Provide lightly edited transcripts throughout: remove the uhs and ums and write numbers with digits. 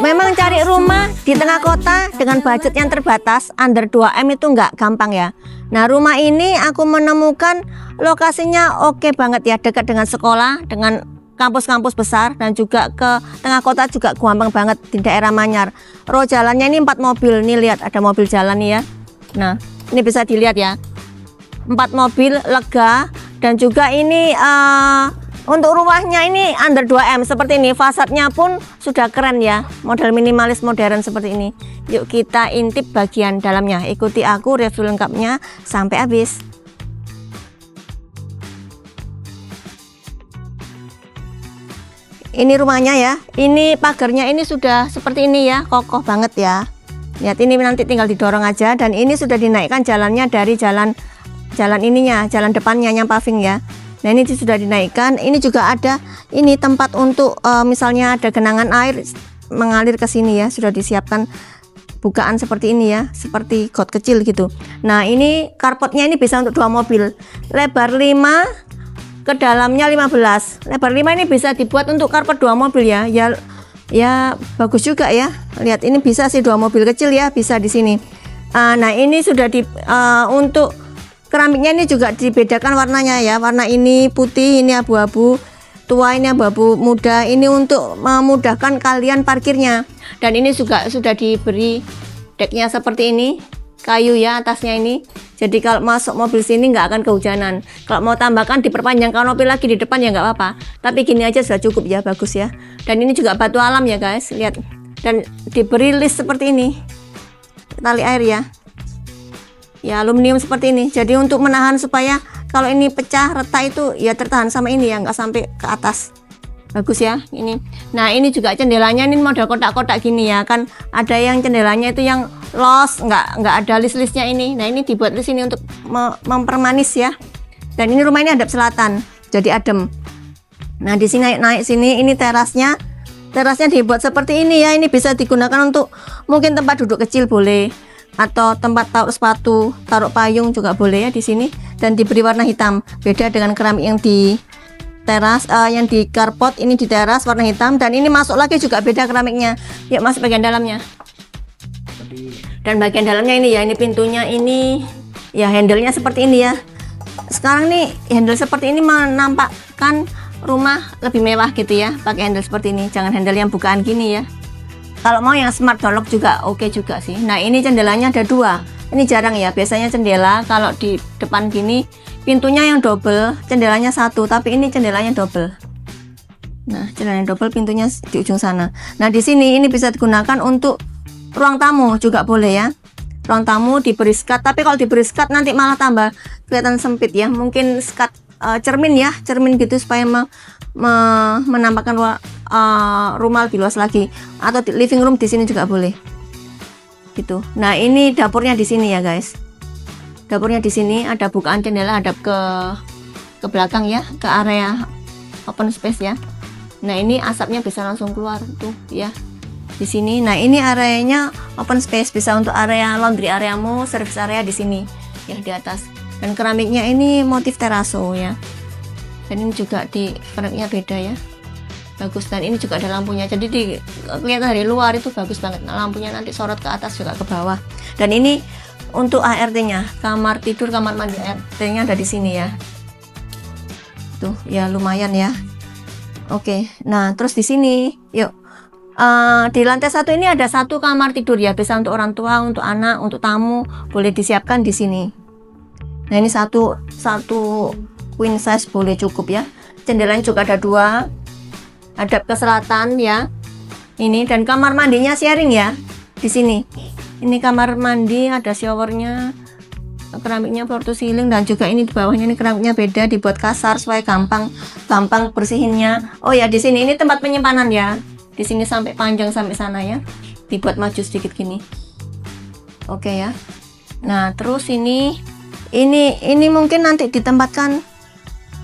Memang cari rumah di tengah kota dengan budget yang terbatas under 2M itu nggak gampang ya. Nah, rumah ini aku menemukan lokasinya oke banget ya, dekat dengan sekolah, dengan kampus-kampus besar, dan juga ke tengah kota juga gampang banget di daerah Manyar. Row jalannya ini 4 mobil, nih lihat ada mobil jalan nih ya. Nah, ini bisa dilihat ya, 4 mobil lega, dan juga ini untuk rumahnya ini under 2M seperti ini. Fasadnya pun sudah keren ya, model minimalis modern seperti ini. Yuk kita intip bagian dalamnya, ikuti aku review lengkapnya sampai habis. Ini rumahnya ya, ini pagarnya ini sudah seperti ini ya, kokoh banget ya. Lihat ini nanti tinggal didorong aja, dan ini sudah dinaikkan jalannya dari jalan ininya, jalan depannya yang paving ya. Nah, ini sudah dinaikkan. Ini juga ada ini tempat untuk misalnya ada genangan air mengalir ke sini ya, sudah disiapkan bukaan seperti ini ya, seperti got kecil gitu. Nah, ini carportnya ini bisa untuk 2 mobil, lebar 5, ke dalamnya 15. Lebar 5 ini bisa dibuat untuk carport 2 mobil ya. Ya bagus juga ya. Lihat ini bisa sih 2 mobil kecil ya, bisa di sini. Nah, ini sudah untuk keramiknya ini juga dibedakan warnanya ya. Warna ini putih, ini abu-abu tua, ini abu-abu muda. Ini untuk memudahkan kalian parkirnya. Dan ini juga sudah diberi decknya seperti ini, kayu ya atasnya ini. Jadi kalau masuk mobil sini nggak akan kehujanan. Kalau mau tambahkan diperpanjang kanopi lagi di depan ya nggak apa-apa. Tapi gini aja sudah cukup ya, bagus ya. Dan ini juga batu alam ya guys, lihat. Dan diberi list seperti ini, tali air ya. Ya aluminium seperti ini. Jadi untuk menahan supaya kalau ini pecah retak itu ya tertahan sama ini ya, nggak sampai ke atas. Bagus ya ini. Nah, ini juga jendelanya ini model kotak-kotak gini ya kan. Ada yang jendelanya itu yang los, nggak ada list-listnya ini. Nah, ini dibuat di sini untuk mempermanis ya. Dan ini rumah ini hadap selatan, jadi adem. Nah, di sini naik sini, ini terasnya dibuat seperti ini ya. Ini bisa digunakan untuk mungkin tempat duduk kecil boleh, atau tempat taruh sepatu, taruh payung juga boleh ya di sini. Dan diberi warna hitam, beda dengan keramik yang di teras, yang di carport ini di teras warna hitam. Dan ini masuk lagi juga beda keramiknya. Yuk masuk bagian dalamnya. Dan bagian dalamnya ini ya, ini pintunya ini ya, handle-nya seperti ini ya. Sekarang nih handle seperti ini menampakkan rumah lebih mewah gitu ya, pakai handle seperti ini. Jangan handle yang bukaan gini ya. Kalau mau yang smart door lock juga oke juga sih. Nah, ini jendelanya ada 2. Ini jarang ya, biasanya jendela kalau di depan gini pintunya yang double, jendelanya 1, tapi ini jendelanya double. Nah, jendelanya double, pintunya di ujung sana. Nah, di sini ini bisa digunakan untuk ruang tamu juga boleh ya. Ruang tamu diberi skat, tapi kalau diberi skat nanti malah tambah kelihatan sempit ya. Mungkin skat cermin ya, cermin gitu supaya menampakkan rumah lebih luas lagi. Atau living room di sini juga boleh. Gitu. Nah, ini dapurnya di sini ya, guys. Dapurnya di sini ada bukaan jendela hadap ke belakang ya, ke area open space ya. Nah, ini asapnya bisa langsung keluar tuh ya. Di sini. Nah, ini areanya open space, bisa untuk area laundry areamu, service area di sini ya di atas. Dan keramiknya ini motif teraso ya. Dan ini juga di keramiknya beda ya. Bagus, dan ini juga ada lampunya. Jadi kelihatan dari luar itu bagus banget. Nah, lampunya nanti sorot ke atas juga ke bawah. Dan ini untuk ART-nya, kamar tidur, kamar mandi, ART-nya ada di sini ya. Tuh, ya lumayan ya. Oke. Nah, terus di sini, yuk. Di lantai 1 ini ada 1 kamar tidur ya, bisa untuk orang tua, untuk anak, untuk tamu, boleh disiapkan di sini. Nah, ini satu queen size boleh cukup ya. Jendelanya juga ada 2, hadap ke selatan ya. Ini, dan kamar mandinya sharing ya di sini. Ini kamar mandi, ada showernya, keramiknya floor to ceiling, dan juga ini di bawahnya ini keramiknya beda, dibuat kasar supaya gampang bersihinnya. Oh ya, di sini ini tempat penyimpanan ya. Di sini sampai panjang sampai sana ya, dibuat maju sedikit gini. Oke ya. Nah, terus ini mungkin nanti ditempatkan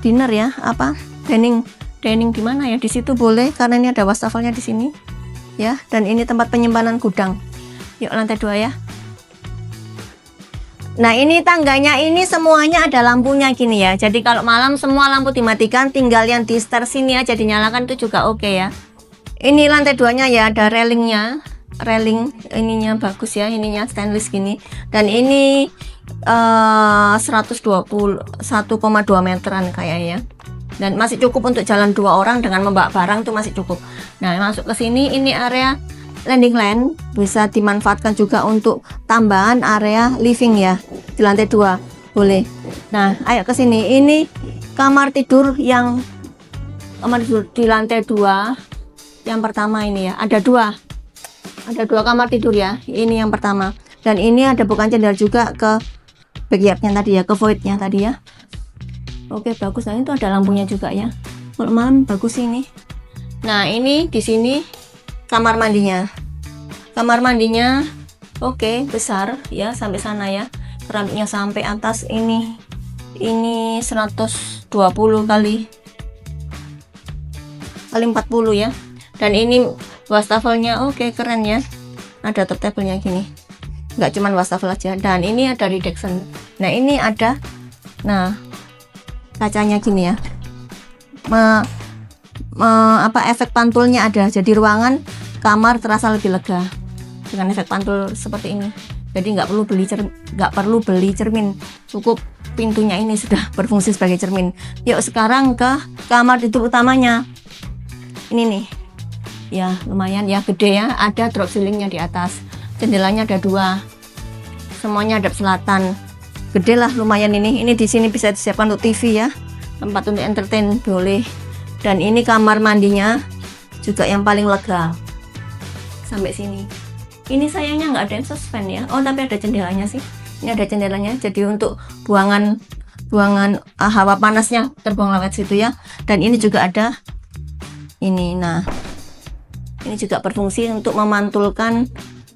dinner ya, apa dining gimana ya, di situ boleh karena ini ada wastafelnya di sini ya. Dan ini tempat penyimpanan gudang. Yuk lantai 2 ya. Nah, ini tangganya ini semuanya ada lampunya gini ya. Jadi kalau malam semua lampu dimatikan, tinggal yang di stairs sini aja dinyalakan, itu juga oke ya. Ini lantai 2-nya ya, ada railingnya, railing ininya bagus ya, ininya stainless gini. Dan ini 121,2 meteran kayaknya. Dan masih cukup untuk jalan 2 orang dengan membawa barang tuh masih cukup. Nah, masuk ke sini, ini area landing land, bisa dimanfaatkan juga untuk tambahan area living ya di lantai 2 boleh. Nah, ayo ke sini, ini kamar tidur di lantai 2 yang pertama ini ya, ada dua kamar tidur ya, ini yang pertama. Dan ini ada bukan jendela juga ke backyardnya tadi ya, ke voidnya tadi ya. Oke, bagus. Nah, itu ada lampunya juga ya, kalau malam bagus ini. Nah, ini di sini kamar mandinya, oke, besar ya, sampai sana ya, keramiknya sampai atas. Ini 120 kali 40 ya. Dan ini wastafelnya oke, keren ya, ada top table-nya gini, nggak cuman wastafel aja. Dan ini ada reduction. Nah, ini ada kacanya gini ya, efek pantulnya ada, jadi ruangan kamar terasa lebih lega dengan efek pantul seperti ini. Jadi nggak perlu beli cermin, cukup pintunya ini sudah berfungsi sebagai cermin. Yuk sekarang ke kamar tidur utamanya. Ini nih ya, lumayan ya, gede ya, ada drop ceilingnya di atas, jendelanya ada 2, semuanya hadap selatan, gede lah, lumayan. Ini di sini bisa disiapkan untuk TV ya, tempat untuk entertain boleh. Dan ini kamar mandinya juga yang paling lega sampai sini. Ini sayangnya nggak ada exhaust fan ya, tapi ada jendelanya sih, ini ada jendelanya, jadi untuk buangan hawa panasnya terbuang lewat situ ya. Dan ini juga ada ini. Nah, ini juga berfungsi untuk memantulkan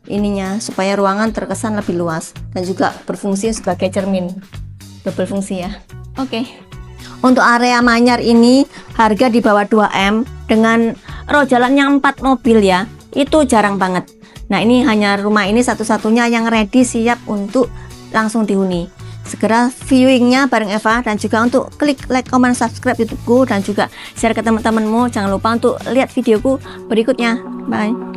ininya supaya ruangan terkesan lebih luas, dan juga berfungsi sebagai cermin, double fungsi ya. Oke. Untuk area Manyar ini harga di bawah 2M dengan row jalan yang 4 mobil ya, itu jarang banget. Nah, ini hanya rumah ini satu-satunya yang ready siap untuk langsung dihuni. Segera viewingnya bareng Eva, dan juga untuk klik like, comment, subscribe YouTubeku, dan juga share ke teman-temanmu. Jangan lupa untuk lihat videoku berikutnya. Bye.